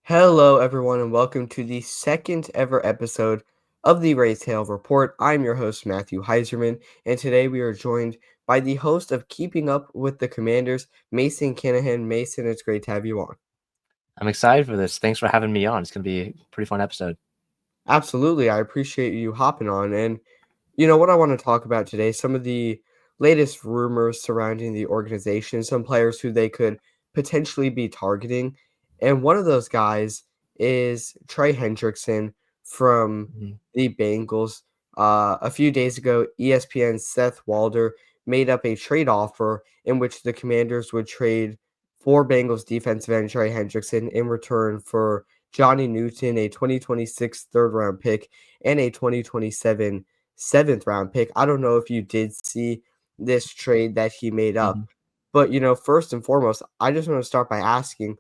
Hello, everyone, and welcome to the second ever episode of the Raise Hail Report. I'm your host, Matthew Heiserman, and today we are joined by the host of Keeping Up with the Commanders, Mason Kinnahan. Mason, it's great to have you on. I'm excited for this. Thanks for having me on. It's going to be a pretty fun episode. Absolutely, I appreciate you hopping on. And you know what I want to talk about today? Some of the latest rumors surrounding the organization, some players who they could potentially be targeting. And one of those guys is Trey Hendrickson from Mhm. the Bengals. A few days ago, ESPN's Seth Walder made up a trade offer in which the Commanders would trade for Bengals defensive end Trey Hendrickson in return for Johnny Newton, a 2026 third round pick, and a 2027 seventh round pick. I don't know if you did see this trade that he made up, Mhm. but first and foremost, I just want to start by asking,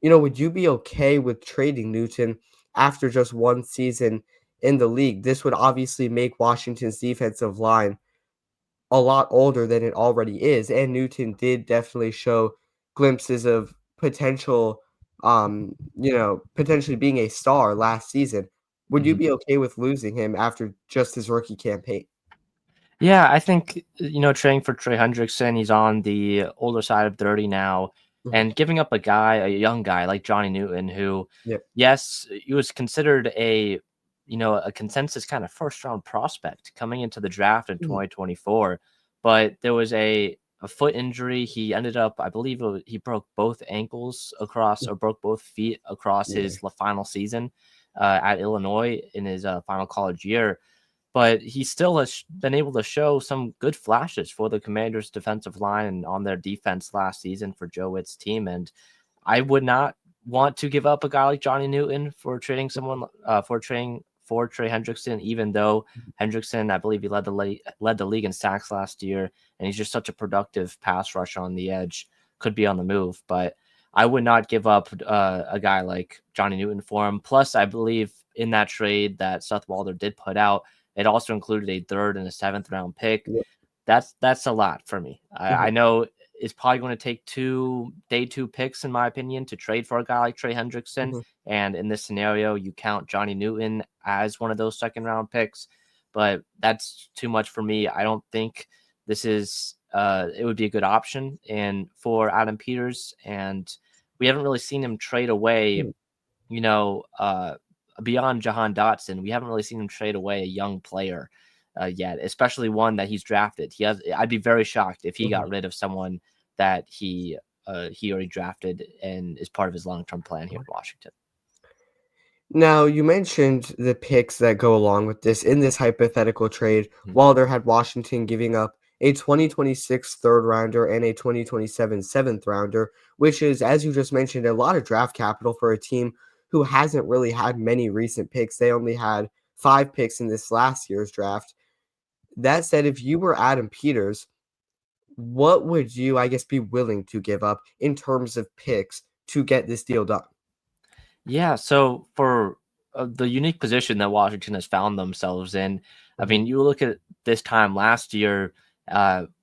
would you be okay with trading Newton after just one season in the league? This would obviously make Washington's defensive line a lot older than it already is, and Newton did definitely show glimpses of potential, potentially being a star last season. Would you Mhm. be okay with losing him after just his rookie campaign? Yeah, I think, trading for Trey Hendrickson, he's on the older side of 30 now, Mhm. and giving up a young guy like Johnny Newton, who, Yep. yes, he was considered a consensus kind of first round prospect coming into the draft in Mhm. 2024, but there was a foot injury. He ended up, I believe he broke both ankles across, or broke both feet across Yeah. his final season at Illinois in his final college year, but he still has been able to show some good flashes for the Commanders' defensive line and on their defense last season for Joe Witt's team. And I would not want to give up a guy like Johnny Newton for trading someone for Trey Hendrickson, even though Hendrickson, I believe he led the league in sacks last year, and he's just such a productive pass rusher on the edge, could be on the move. But I would not give up a guy like Johnny Newton for him. Plus, I believe in that trade that Seth Walder did put out, it also included a third and a seventh round pick. Yep. That's a lot for me. I Mhm. know it's probably going to take day two picks, in my opinion, to trade for a guy like Trey Hendrickson. Mhm. And in this scenario, you count Johnny Newton as one of those second round picks, but that's too much for me. I don't think this is it would be a good option and for Adam Peters, and we haven't really seen him trade away, Mhm. you know, uh, beyond Jahan Dotson. We haven't really seen him trade away a young player yet, especially one that he's drafted. I'd be very shocked if he Mhm. got rid of someone that he already drafted and is part of his long term plan here in Washington. Now, you mentioned the picks that go along with this. In this hypothetical trade, Mhm. Wilder had Washington giving up a 2026 third rounder and a 2027 seventh rounder, which is, as you just mentioned, a lot of draft capital for a team who hasn't really had many recent picks. They only had 5 picks in this last year's draft. That said, if you were Adam Peters, what would you, I guess, be willing to give up in terms of picks to get this deal done? Yeah, so for the unique position that Washington has found themselves in, I Mhm. mean, you look at this time last year,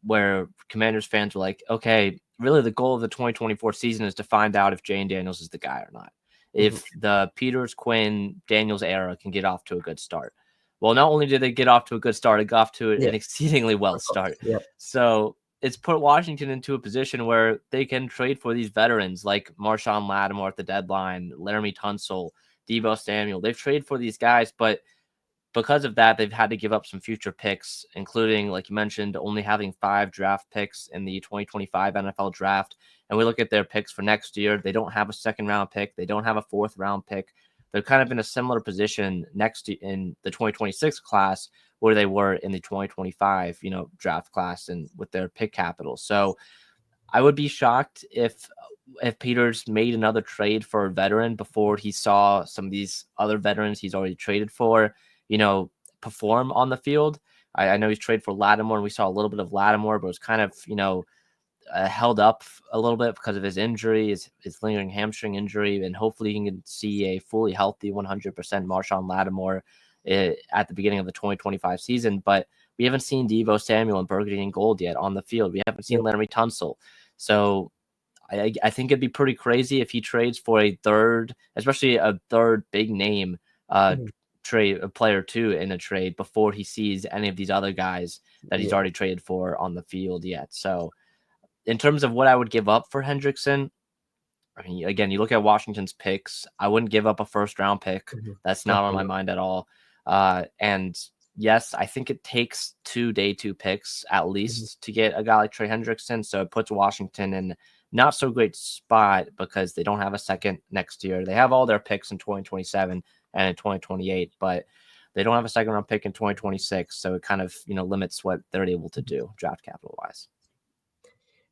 where Commanders fans were like, okay, really the goal of the 2024 season is to find out if Jane Daniels is the guy or not. Mhm. If the Peters, Quinn, Daniels era can get off to a good start. Well, not only did they get off to a good start, it got off to Yeah, an exceedingly well of course. start. Yep. So it's put Washington into a position where they can trade for these veterans like Marshawn Lattimore at the deadline, Laramie Tunsil, Debo Samuel. They've traded for these guys, but because of that, they've had to give up some future picks, including, like you mentioned, only having 5 draft picks in the 2025 NFL draft. And we look at their picks for next year. They don't have a second round pick. They don't have a fourth round pick. They're kind of in a similar position next to in the 2026 class where they were in the 2025, draft class and with their pick capital. So I would be shocked if Peters made another trade for a veteran before he saw some of these other veterans he's already traded for, you know, perform on the field. I know he's traded for Lattimore, and we saw a little bit of Lattimore, but it was kind of, held up a little bit because of his injury, his lingering hamstring injury, and hopefully he can see a fully healthy 100% Marshawn Lattimore at the beginning of the 2025 season. But we haven't seen Debo Samuel and Burgundy and Gold yet on the field. We haven't seen Yep. Laramie Tunsil. So I think it'd be pretty crazy if he trades for a third, especially a third big name uh Mhm. trade a player too in a trade before he sees any of these other guys that he's Yeah. already traded for on the field yet. So in terms of what I would give up for Hendrickson, I mean, again, you look at Washington's picks. I wouldn't give up a first round pick. Mhm. That's not on Definitely my not. mind at all. And yes, I think it takes 2 day 2 picks at Mhm. least to get a guy like Trey Hendrickson. So it puts Washington in not so great spot because they don't have a second next year. They have all their picks in 2027 and in 2028, but they don't have a second round pick in 2026. So it kind of, limits what they're able to do draft capital wise.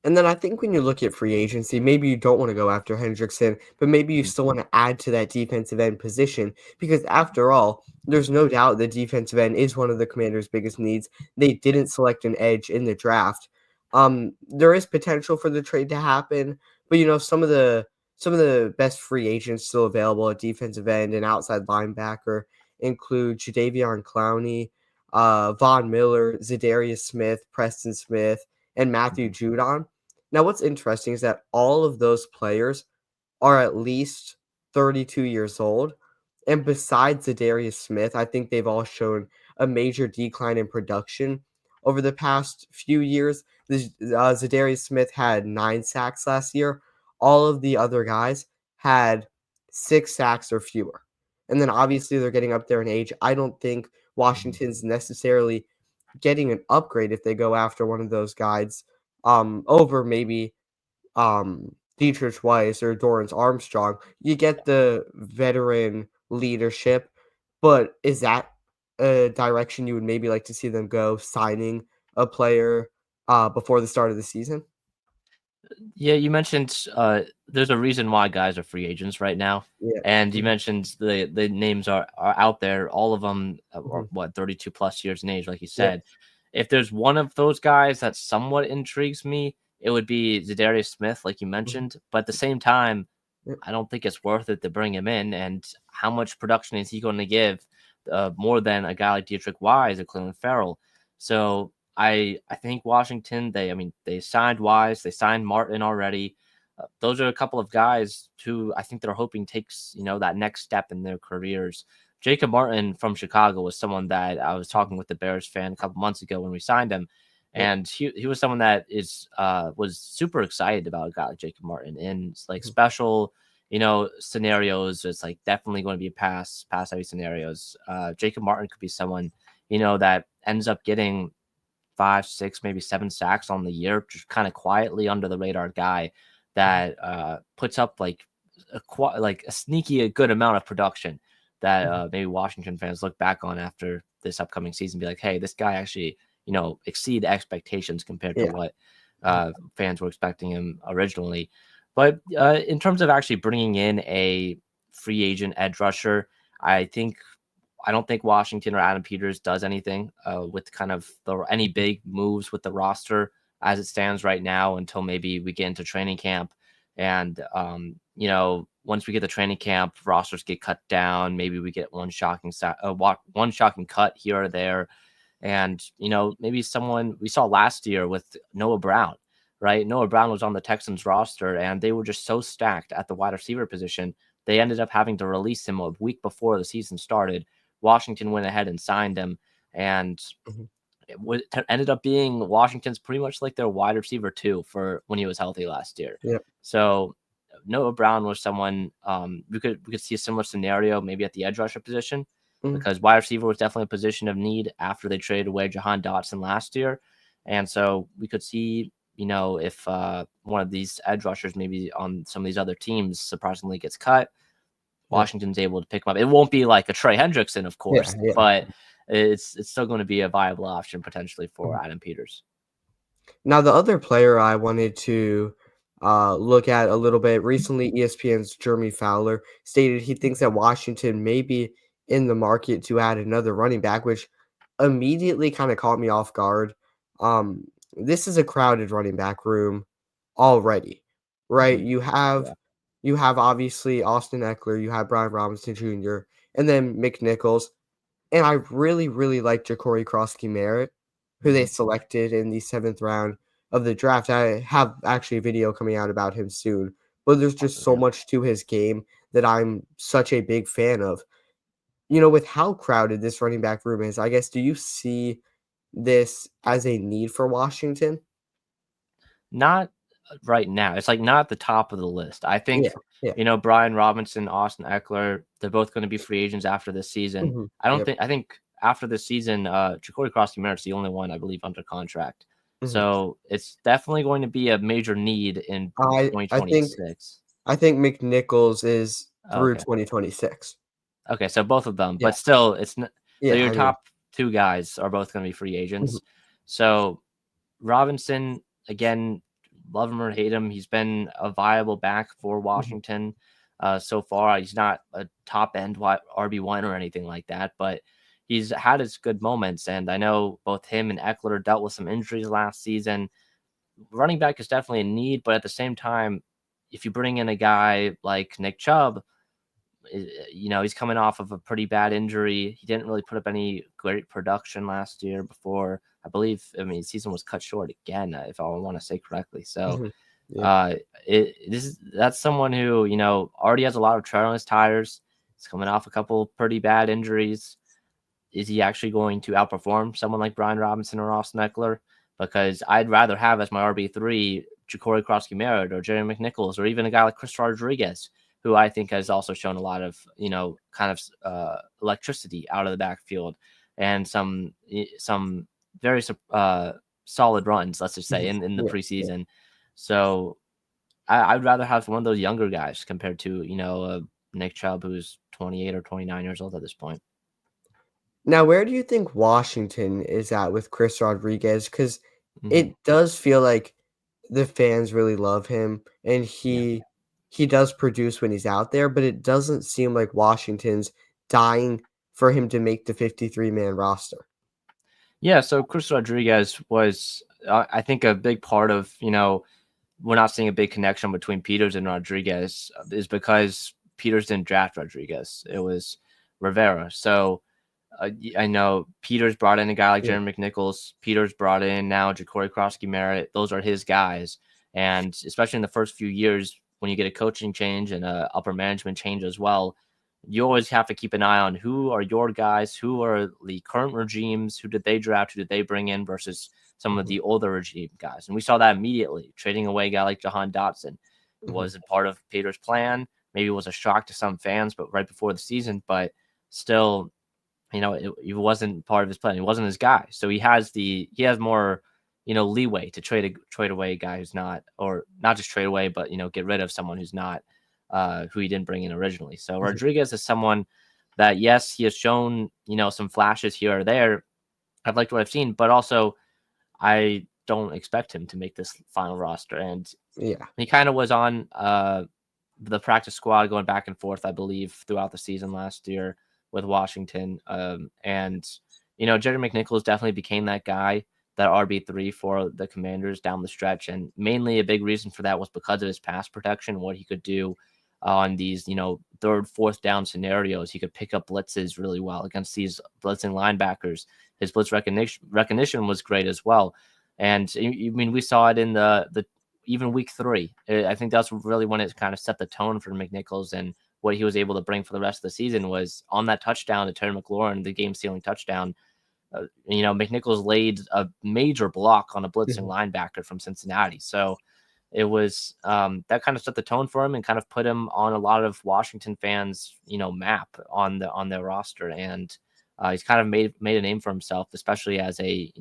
And then I think when you look at free agency, maybe you don't want to go after Hendrickson, but maybe you Mhm. still want to add to that defensive end position because after all, there's no doubt the defensive end is one of the Commanders' biggest needs. They didn't select an edge in the draft. There is potential for the trade to happen, but some of the best free agents still available at defensive end and outside linebacker include Jadeveon Clowney, Von Miller, Zadarius Smith, Preston Smith, and Matthew Mhm. Judon. Now, what's interesting is that all of those players are at least 32 years old. And besides Zadarius Smith, I think they've all shown a major decline in production over the past few years. Zadarius Smith had 9 sacks last year. All of the other guys had 6 sacks or fewer. And then obviously they're getting up there in age. I don't think Mhm. Washington's necessarily getting an upgrade if they go after one of those guys over maybe Dietrich Weiss or Dorrance Armstrong. You get the veteran leadership, but is that a direction you would maybe like to see them go, signing a player before the start of the season? Yeah, you mentioned there's a reason why guys are free agents right now, Yeah. and you Mhm, mentioned the names are out there. All of them are mhm. what 32 plus years in age, like you Yeah. said. If there's one of those guys that somewhat intrigues me, it would be Zadarius Smith, like you Mhm. mentioned. But at the same time, Yeah. I don't think it's worth it to bring him in. And how much production is he going to give more than a guy like Dietrich Wise or Cleveland Farrell? So I think Washington, they signed Wise, they signed Martin already. Those are a couple of guys who I think they're hoping takes that next step in their careers. Jacob Martin from Chicago was someone that I was talking with the Bears fan a couple months ago when we signed him, Yeah. and he was someone that was super excited about a guy like Jacob Martin in like Mhm. special scenarios. It's like definitely going to be pass heavy scenarios. Jacob Martin could be someone that ends up getting 5, 6, maybe 7 sacks on the year, just kind of quietly under the radar guy Mhm. that puts up like a sneaky a good amount of production that Mhm. maybe Washington fans look back on after this upcoming season, be like, hey, this guy actually exceed expectations compared to Yeah. what Mhm. fans were expecting him originally. But in terms of actually bringing in a free agent edge rusher, I think I don't think Washington or Adam Peters does anything with kind of any Mhm. big moves with the roster as it stands right now until maybe we get into training camp. And, once we get the training camp, rosters get cut down. Maybe we get one shocking cut here or there. And, maybe someone we saw last year with Noah Brown, right? Noah Brown was on the Texans roster and they were just so stacked at the wide receiver position. They ended up having to release him a week before the season started. Washington went ahead and signed him, and Mhm. ended up being Washington's pretty much like their wide receiver too for when he was healthy last year. Yeah. So Noah Brown was someone we could see a similar scenario maybe at the edge rusher position Mhm. because wide receiver was definitely a position of need after they traded away Jahan Dotson last year, and so we could see if one of these edge rushers maybe on some of these other teams surprisingly gets cut. Yeah. Washington's able to pick him up. It won't be like a Trey Hendrickson, of Yeah. course, Yeah. but it's still going to be a viable option potentially Mhm. for Adam Peters. Now, the other player I wanted to look at a little bit recently, ESPN's Jeremy Fowler stated he thinks that Washington may be in the market to add another running back, which immediately kind of caught me off guard. Um, this is a crowded running back room already, right? Mhm. You have obviously Austin Eckler, you have Brian Robinson Jr., and then McNichols. And I really, really like Ja'Cory Cross Merritt, who they Mhm. selected in the 7th round. of the draft. I have actually a video coming out about him soon, but there's just Awesome, so yeah. much to his game that I'm such a big fan of. With how crowded this running back room is, I guess, do you see this as a need for Washington? Not right now. It's like not at the top of the list. I Yeah, think, yeah. Brian Robinson, Austin Eckler, they're both going to be free agents after this season. Mhm. Yep. I think after this season, Ja'Cory Cross-Merritt's the only one I believe under contract. Mhm. So it's definitely going to be a major need in I think 2026. I think McNichols is through Okay. 2026. Okay, so both of them, Yeah, but still, so yeah, your I mean, top two guys are both going to be free mhm, agents. So Robinson, again, love him or hate him, he's been a viable back for mhm, Washington so far. He's not a top end RB1 or anything like that, but he's had his good moments. And I know both him and Eckler dealt with some injuries last season. Running back is definitely a need, but at the same time, if you bring in a guy like Nick Chubb, he's coming off of a pretty bad injury. He didn't really put up any great production last year before. I believe, I mean, season was cut short again, if I want to say correctly. So, mhm. Yeah, uh, that's someone who, already has a lot of tread on his tires. He's coming off a couple pretty bad injuries. Is he actually going to outperform someone like Brian Robinson or Austin Eckler? Because I'd rather have as my RB3 Ja'Cory Cross-Merritt or Jerry McNichols or even a guy like Chris Rodriguez, who I think has also shown a lot of, kind of electricity out of the backfield and some very solid runs, let's just say, mhm, in the yeah, yeah. preseason. So I'd rather have one of those younger guys compared to, Nick Chubb, who's 28 or 29 years old at this point. Now, where do you think Washington is at with Chris Rodriguez? Because Mhm. it does feel like the fans really love him, and Yeah. he does produce when he's out there, but it doesn't seem like Washington's dying for him to make the 53-man roster. Yeah, so Chris Rodriguez was, I think, a big part of, we're not seeing a big connection between Peters and Rodriguez is because Peters didn't draft Rodriguez. It was Rivera. So I know Peters brought in a guy like Yeah, Jeremy McNichols. Peters brought in now Ja'Cory Cross-Merritt. Those are his guys. And especially in the first few years, when you get a coaching change and a upper management change as well, you always have to keep an eye on who are your guys, who are the current regimes, who did they draft, who did they bring in versus some of mhm, the older regime guys. And we saw that immediately. Trading away a guy like Jahan Dotson mhm, was a part of Peters' plan. Maybe it was a shock to some fans, but right before the season, but still, it wasn't part of his plan. It wasn't his guy. So he has more, leeway to trade away a guy who's not, or not just trade away, but get rid of someone who's not, who he didn't bring in originally. So mhm, Rodriguez is someone that, yes, he has shown, some flashes here or there. I've liked what I've seen, but also I don't expect him to make this final roster. And yeah, he kind of was on the practice squad going back and forth, I believe, throughout the season last year with Washington. And, Jerry McNichols definitely became that guy, that RB3 for the Commanders down the stretch. And mainly a big reason for that was because of his pass protection, what he could do on these, third, fourth down scenarios. He could pick up blitzes really well against these blitzing linebackers. His blitz recognition was great as well. And I mean, we saw it in the even week 3. I think that's really when it kind of set the tone for McNichols, and what he was able to bring for the rest of the season was on that touchdown to Terry McLaurin, the game sealing touchdown. McNichols laid a major block on a blitzing mhm, linebacker from Cincinnati. So it was, that kind of set the tone for him and kind of put him on a lot of Washington fans, map on their roster. And he's kind of made a name for himself, especially as a,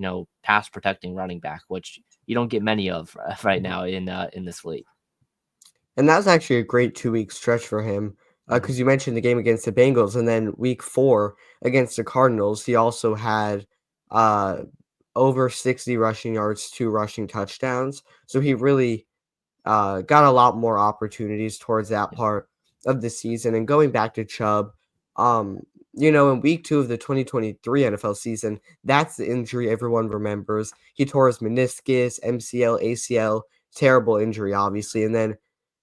pass protecting running back, which you don't get many of right mhm. now in this league. And that was actually a great 2-week stretch for him, Mhm. because you mentioned the game against the Bengals, and then week 4 against the Cardinals, he also had, uh, over 60 rushing yards, 2 rushing touchdowns, so he really got a lot more opportunities towards that Yeah. part of the season. And going back to Chubb, um, in week 2 of the 2023 NFL season, that's the injury everyone remembers. He tore his meniscus, MCL, ACL, terrible injury, obviously. And then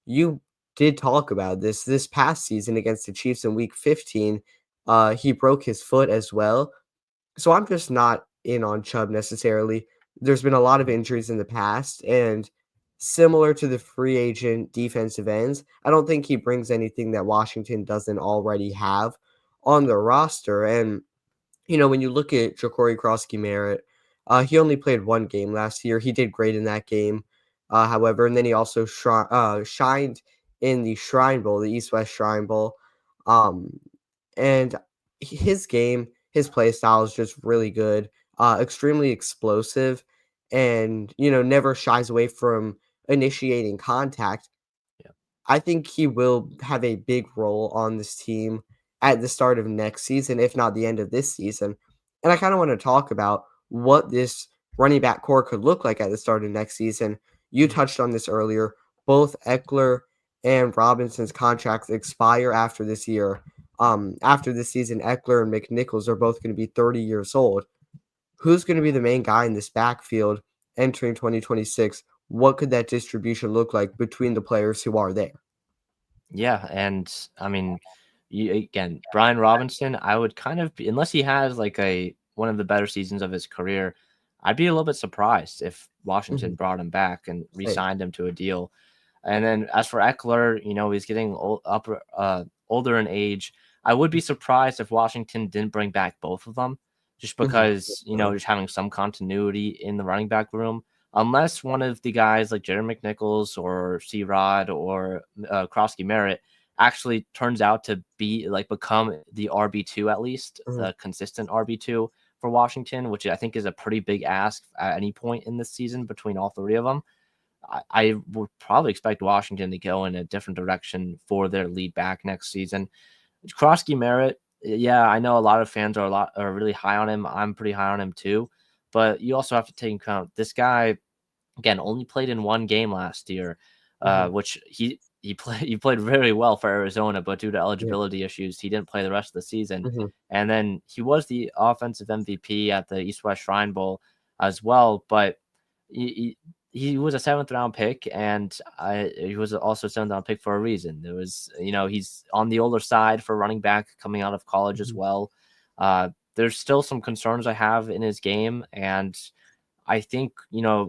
you did talk about this past season against the Chiefs in week 15. He broke his foot as well. So I'm just not in on Chubb necessarily. There's been a lot of injuries in the past, and similar to the free agent defensive ends, I don't think he brings anything that Washington doesn't already have on their roster. And when you look at Ja'Cory Krosky-Merritt, he only played 1 game last year. He did great in that game, however, and then he also shined in the Shrine Bowl, the East-West Shrine Bowl, um, and his game, his play style is just really good, extremely explosive, and, never shies away from initiating contact. Yeah. I think he will have a big role on this team at the start of next season, if not the end of this season. And I kind of want to talk about what this running back core could look like at the start of next season. You Mhm. touched on this earlier. Both Eckler and Robinson's contracts expire after this year. After this season, Eckler and McNichols are both going to be 30 years old. Who's going to be the main guy in this backfield entering 2026? What could that distribution look like between the players who are there? Yeah, and I mean, again, Brian Robinson, I would kind of unless he has like a one of the better seasons of his career, I'd be a little bit surprised if Washington Mhm. brought him back and Same. re-signed him to a deal. And then as for Eckler, he's getting older in age. I would be surprised if Washington didn't bring back both of them, just Mhm. because Definitely. just having some continuity in the running back room. Unless one of the guys like Jerry McNichols or C. Rod or Krosky Merritt actually turns out to be like become the RB2, at least Mhm. the consistent RB2 for Washington, which I think is a pretty big ask at any point in this season between all three of them. I would probably expect Washington to go in a different direction for their lead back next season. Krosky Merritt, yeah, I know a lot of fans are really high on him. I'm pretty high on him too, but you also have to take into account this guy again only played in 1 game last year, Mhm. which he played very well for Arizona, but due to Yeah. eligibility issues, he didn't play the rest of the season. Mhm. And then he was the offensive MVP at the East West Shrine Bowl as well, but he, he was a 7th round pick, and he was also a 7th round pick for a reason. There was, he's on the older side for running back coming out of college as Mhm. well. There's still some concerns I have in his game, and I think,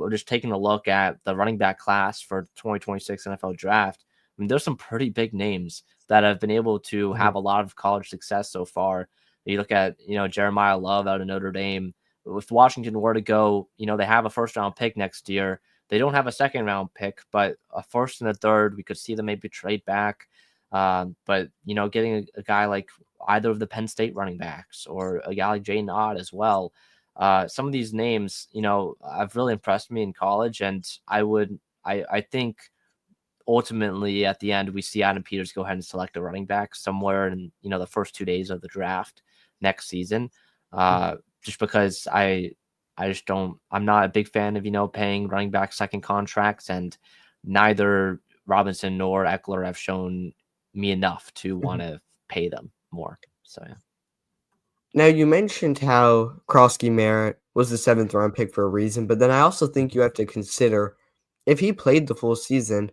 just taking a look at the running back class for 2026 NFL draft, I mean, there's some pretty big names that have been able to Mhm. have a lot of college success so far. You look at, Jeremiah Love out of Notre Dame. If Washington were to go, they have a 1st round pick next year. They don't have a 2nd round pick, but a first and a third, we could see them maybe trade back. But, getting a guy like either of the Penn State running backs or a guy like Jay Nod as well, some of these names, have really impressed me in college, and I think ultimately at the end we see Adam Peters go ahead and select a running back somewhere in the first 2 days of the draft next season, Mhm. just because I just don't I'm not a big fan of paying running back second contracts, and neither Robinson nor Eckler have shown me enough to want Mhm. to pay them more. So yeah. Now you mentioned how Krosky Merritt was the 7th round pick for a reason, but then I also think Mhm. you have to consider if he played the full season,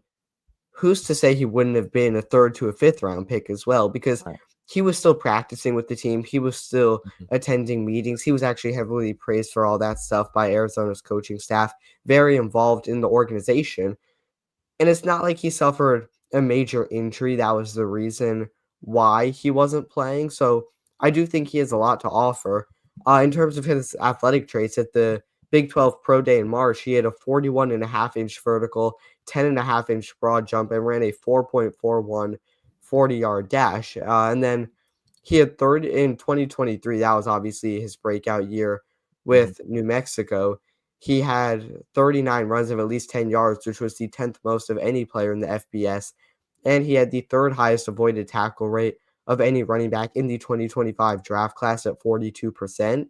who's to say he wouldn't have been a 3rd to a 5th round pick as well? Because Right. he was still practicing with the team. He was still Mhm. attending meetings. He was actually heavily praised for all that stuff by Arizona's coaching staff, very involved in the organization. And it's not like he suffered a major injury that was the reason why he wasn't playing, so I do think he has a lot to offer. In terms of his athletic traits, at the Big 12 Pro Day in March, he had a 41.5-inch vertical, 10.5-inch broad jump, and ran a 4.41 40-yard dash. And then he had third in 2023. That was obviously his breakout year Mhm. with New Mexico. He had 39 runs of at least 10 yards, which was the 10th most of any player in the FBS. And he had the third highest avoided tackle rate of any running back in the 2025 draft class at 42%.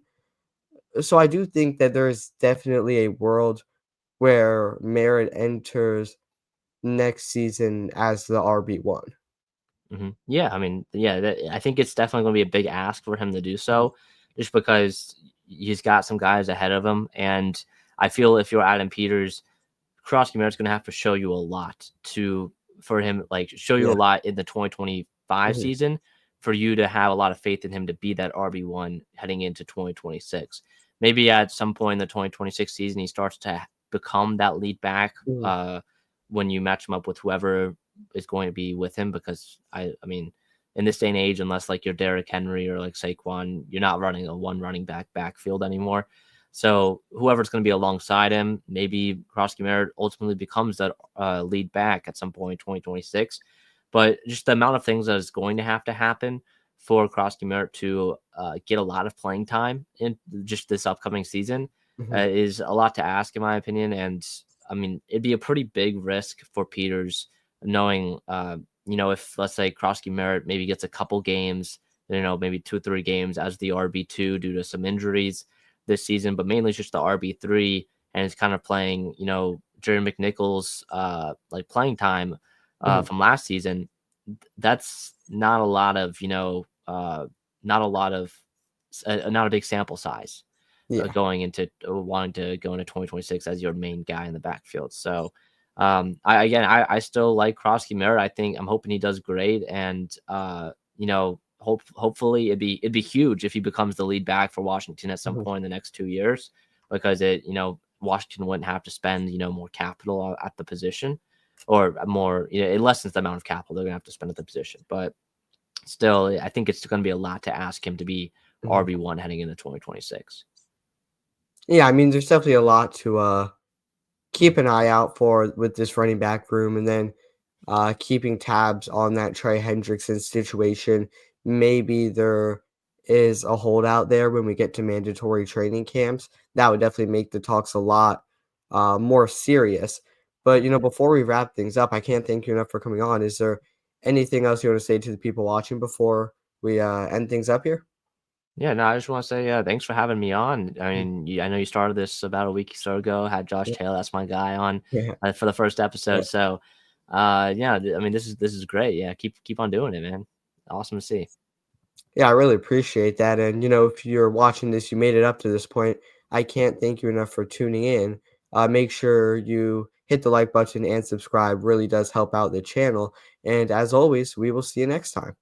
So I do think that there is definitely a world where Merritt enters next season as the RB1. Yeah, I mean, yeah, I think it's definitely going to be a big ask for him to do Mhm. so, just because he's got some guys ahead of him, and I feel if you're Adam Peters, Cross Merritt's going to have to show you a lot for him, like show you Yeah. a lot in the 2025 Mhm. season for you to have a lot of faith in him to be that RB1 heading into 2026. maybe at some point in the 2026 season, he starts to become that lead back Mhm. when you match him up with whoever is going to be with him. Because I mean, in this day and age, unless like you're Derrick Henry or like Saquon, you're not running a one running back backfield anymore. So whoever's going to be alongside him, maybe Krosky Merritt ultimately becomes that lead back at some point in 2026. But just the amount of things that is going to have to happen for Krosky Merritt to get a lot of playing time in just this upcoming season Mhm. is a lot to ask, in my opinion. And I mean, it'd be a pretty big risk for Peters, knowing, if let's say Krosky Merritt maybe gets a couple games, maybe 2 or 3 games as the RB2 due to some injuries this season, but mainly it's just the RB3, and it's kind of playing, Jerry McNichols, like playing time Mhm. from last season. That's not a lot of, not a lot of, not a big sample size Yeah. going into wanting to go into 2026 as your main guy in the backfield. So, I still like Krosky Merritt. I'm hoping he does great, and hopefully it'd be huge if he becomes the lead back for Washington at some Mhm. point in the next 2 years, because Washington wouldn't have to spend more capital at the position, or more, it lessens the amount of capital they're gonna have to spend at the position. But still, I think it's going to be a lot to ask him to be Mhm. RB1 heading into 2026. Yeah, I mean, there's definitely a lot to keep an eye out for with this running back room, and then keeping tabs on that Trey Hendrickson situation. Maybe there is a holdout there when we get to mandatory training camps. That would definitely make the talks a lot more serious. But before we wrap things up, I can't thank you enough for coming on. Is there anything else you want to say to the people watching before we end things up here? Yeah, no, I just want to say thanks for having me on. I Mm. mean, I know you started this about a week or so ago. Had Josh Yeah, Taylor, that's my guy, on yeah, for the first yeah. episode. So, yeah, I mean, this is great. Yeah, keep on doing it, man. Awesome to see. Yeah, I really appreciate that. And, if you're watching this, you made it up to this point. I can't thank you enough for tuning in. Make sure you hit the like button and subscribe. Really does help out the channel. And as always, we will see you next time.